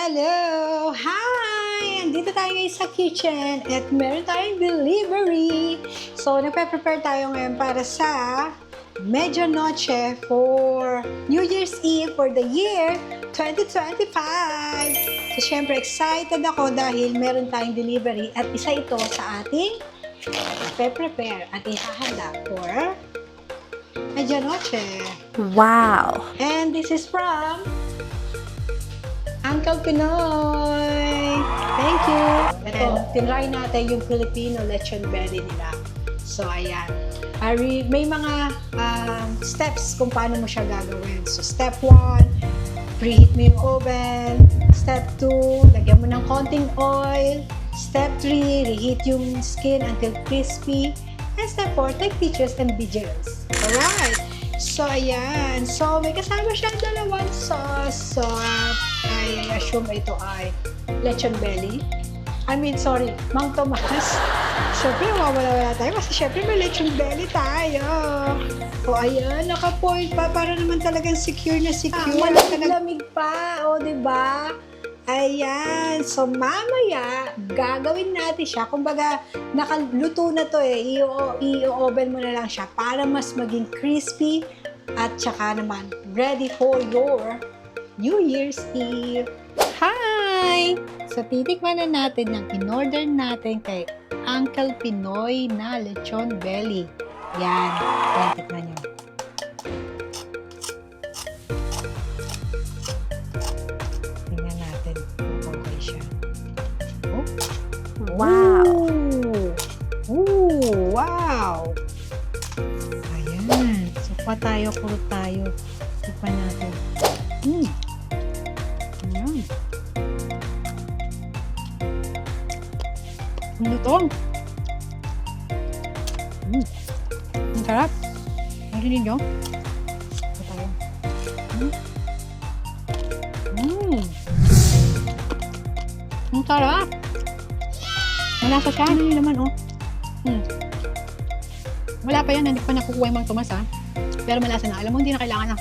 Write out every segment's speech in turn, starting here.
Hello! Hi! Andito tayo ngayon sa kitchen at meron tayong delivery. So, nagpe-prepare tayo ngayon para sa medianoche for New Year's Eve for the year 2025. So, syempre, excited ako dahil meron tayong delivery at isa ito sa ating prepare at ihahanda for medianoche. Wow! And this is from Uncle Pinoy! Thank you! Ito, tinry natin yung Filipino lechon belly nila. So, ayan. May mga steps kung paano mo siya gagawin. So, step 1, preheat mo yung oven. Step 2, lagyan mo ng konting oil. Step 3, reheat yung skin until crispy. And step 4, take pictures and videos. Alright! So, ayan. So, may kasama siyang dalawang sauce. So, I assume ito ay lechon belly. Mang Tomas. Siyempre, mawawala tayo kasi siyempre may lechon belly tayo. O, ayan. Naka-point pa. Para naman talagang secure na secure. Malamig pa. O, diba? Ayan. So, mamaya, gagawin natin siya. Kumbaga, nakaluto na to eh. I-oven mo na lang siya para mas maging crispy at saka naman ready for your New Year's Eve. Hi! So, titikman na natin yung in-order natin kay Uncle Pinoy na lechon belly. Yan. Yan, tikman nyo. Tingnan natin kung okay siya. Oh. Wow! Ooh, wow! Ayan. So, kurot tayo. Tikman natin. Ayan. Ang lutong. Ang sarap. Narinig nyo? Ito tayo. Ang sarap. Malasa siya. Ano yun naman, oh. Wala pa yan. Hindi pa nakukuha yung Mang Tomas, ha. Pero malasa na. Alam mo, hindi na kailangan ng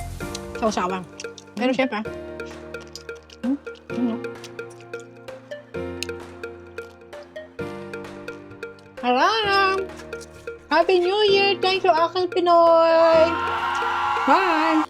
sausawan. Pero syempre, Haram! Happy New Year! Thank you, Uncle Pinoy! Bye!